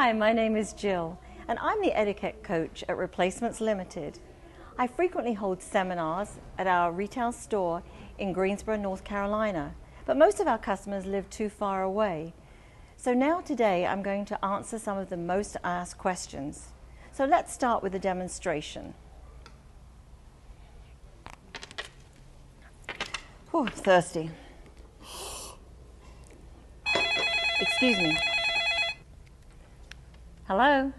Hi, my name is Jill, and I'm the etiquette coach at Replacements Limited. I frequently hold seminars at our retail store in Greensboro, North Carolina, but most of our customers live too far away. So now today I'm going to answer some of the most asked questions. So let's start with a demonstration. Oh, I'm thirsty. Excuse me. Hello?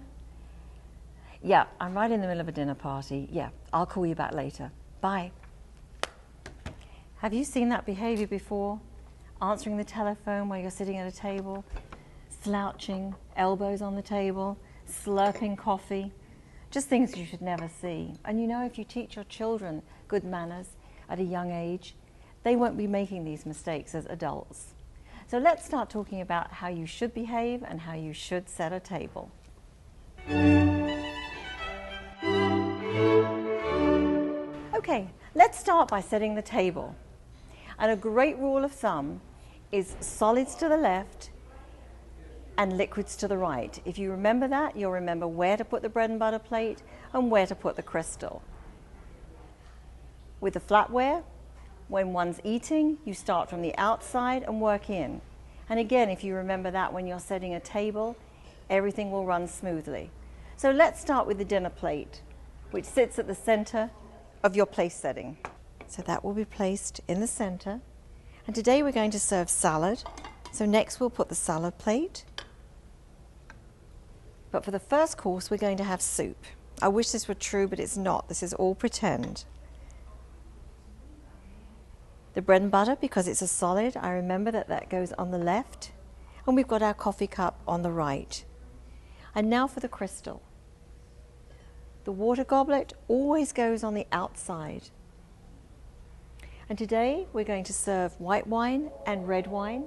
Yeah, I'm right in the middle of a dinner party. Yeah, I'll call you back later. Bye. Have you seen that behavior before? Answering the telephone while you're sitting at a table, slouching, elbows on the table, slurping coffee, just things you should never see. And you know, if you teach your children good manners at a young age, they won't be making these mistakes as adults. So let's start talking about how you should behave and how you should set a table. Okay, let's start by setting the table. And a great rule of thumb is solids to the left and liquids to the right. If you remember that, you'll remember where to put the bread and butter plate and where to put the crystal. With the flatware, when one's eating, you start from the outside and work in. And again, if you remember that when you're setting a table, everything will run smoothly. So let's start with the dinner plate, which sits at the center of your place setting. So that will be placed in the center. And today we're going to serve salad. So next we'll put the salad plate. But for the first course, we're going to have soup. I wish this were true, but it's not. This is all pretend. The bread and butter, because it's a solid, I remember that that goes on the left. And we've got our coffee cup on the right. And now for the crystal. The water goblet always goes on the outside. And today we're going to serve white wine and red wine.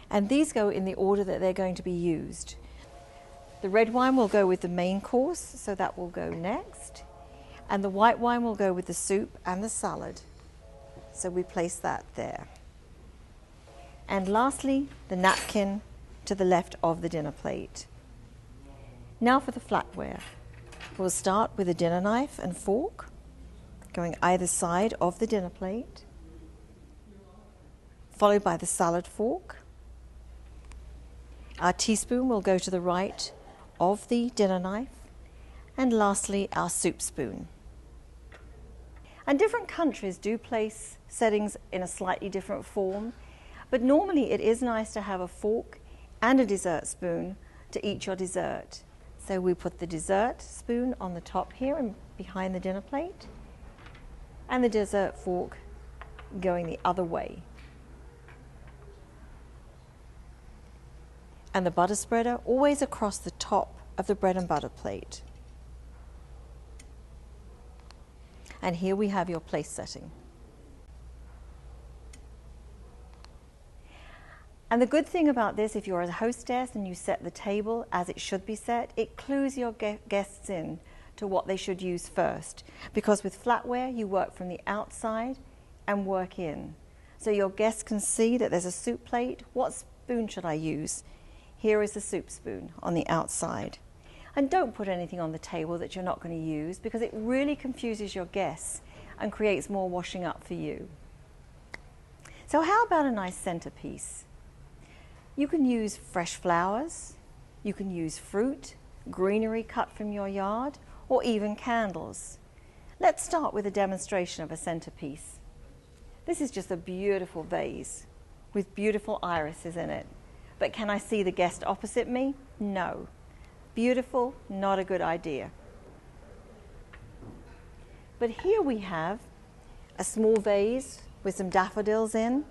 And these go in the order that they're going to be used. The red wine will go with the main course, so that will go next. And the white wine will go with the soup and the salad. So we place that there. And lastly, the napkin to the left of the dinner plate. Now for the flatware. We'll start with a dinner knife and fork, going either side of the dinner plate, followed by the salad fork. Our teaspoon will go to the right of the dinner knife, and lastly, our soup spoon. And different countries do place settings in a slightly different form, but normally it is nice to have a fork and a dessert spoon to eat your dessert. So we put the dessert spoon on the top here and behind the dinner plate, and the dessert fork going the other way. And the butter spreader always across the top of the bread and butter plate. And here we have your place setting. And the good thing about this, if you're a hostess and you set the table as it should be set, it clues your guests in to what they should use first. Because with flatware, you work from the outside and work in. So your guests can see that there's a soup plate. What spoon should I use? Here is the soup spoon on the outside. And don't put anything on the table that you're not going to use, because it really confuses your guests and creates more washing up for you. So how about a nice centerpiece? You can use fresh flowers, you can use fruit, greenery cut from your yard, or even candles. Let's start with a demonstration of a centerpiece. This is just a beautiful vase with beautiful irises in it. But can I see the guest opposite me? No. Beautiful, not a good idea. But here we have a small vase with some daffodils in.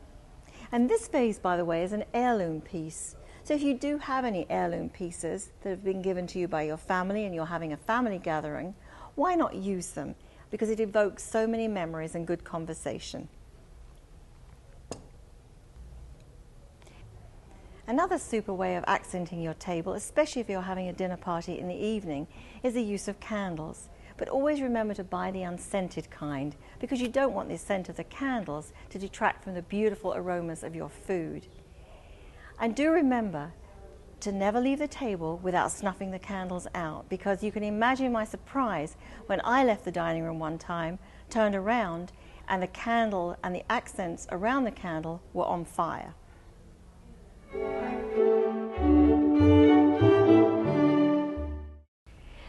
And this vase, by the way, is an heirloom piece. So if you do have any heirloom pieces that have been given to you by your family and you're having a family gathering, why not use them? Because it evokes so many memories and good conversation. Another super way of accenting your table, especially if you're having a dinner party in the evening, is the use of candles. But always remember to buy the unscented kind, because you don't want the scent of the candles to detract from the beautiful aromas of your food. And do remember to never leave the table without snuffing the candles out, because you can imagine my surprise when I left the dining room one time, turned around, and the candle and the accents around the candle were on fire.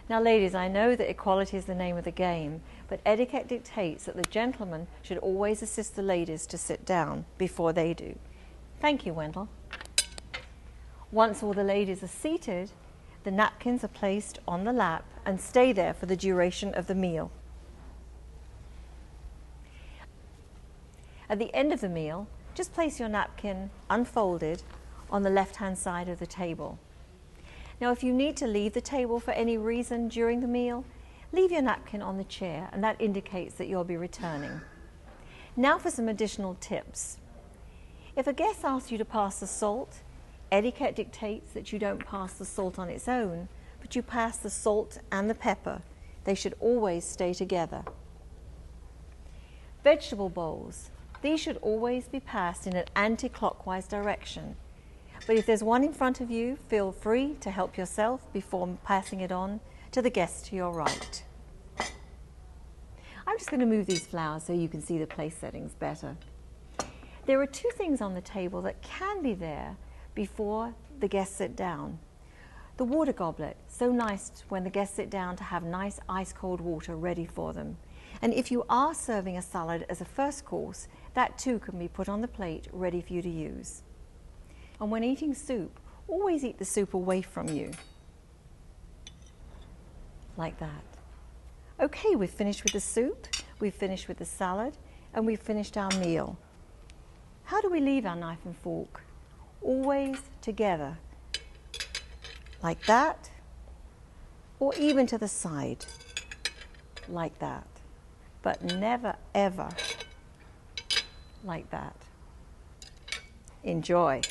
Now ladies, I know that equality is the name of the game, but etiquette dictates that the gentlemen should always assist the ladies to sit down before they do. Thank you, Wendell. Once all the ladies are seated, the napkins are placed on the lap and stay there for the duration of the meal. At the end of the meal, just place your napkin unfolded on the left-hand side of the table. Now, if you need to leave the table for any reason during the meal, leave your napkin on the chair, and that indicates that you'll be returning. Now for some additional tips. If a guest asks you to pass the salt, etiquette dictates that you don't pass the salt on its own, but you pass the salt and the pepper. They should always stay together. Vegetable bowls. These should always be passed in an anti-clockwise direction. But if there's one in front of you, feel free to help yourself before passing it on to the guest to your right. I'm just going to move these flowers so you can see the place settings better. There are two things on the table that can be there before the guests sit down. The water goblet, so nice when the guests sit down to have nice ice cold water ready for them. And if you are serving a salad as a first course, that too can be put on the plate ready for you to use. And when eating soup, always eat the soup away from you. Like that. Okay, we've finished with the soup, we've finished with the salad, and we've finished our meal. How do we leave our knife and fork? Always together. Like that, or even to the side. Like that. But never, ever like that. Enjoy.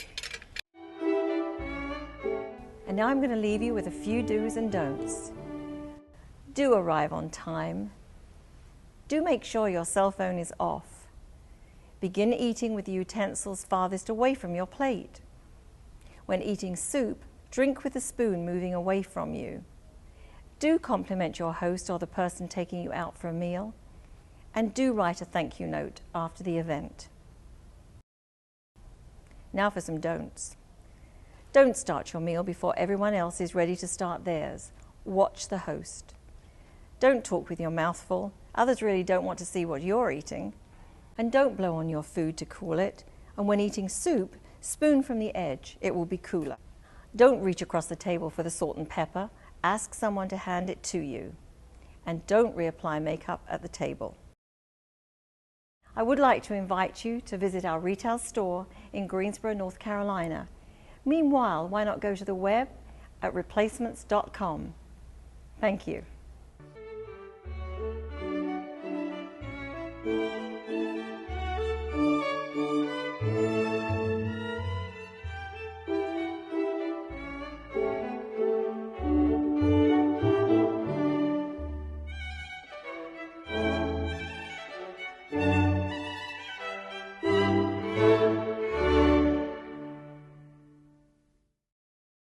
And now I'm going to leave you with a few do's and don'ts. Do arrive on time. Do make sure your cell phone is off. Begin eating with the utensils farthest away from your plate. When eating soup, drink with the spoon moving away from you. Do compliment your host or the person taking you out for a meal. And do write a thank you note after the event. Now for some don'ts. Don't start your meal before everyone else is ready to start theirs. Watch the host. Don't talk with your mouth full. Others really don't want to see what you're eating. And don't blow on your food to cool it. And when eating soup, spoon from the edge. It will be cooler. Don't reach across the table for the salt and pepper. Ask someone to hand it to you. And don't reapply makeup at the table. I would like to invite you to visit our retail store in Greensboro, North Carolina. Meanwhile, why not go to the web at replacements.com. Thank you.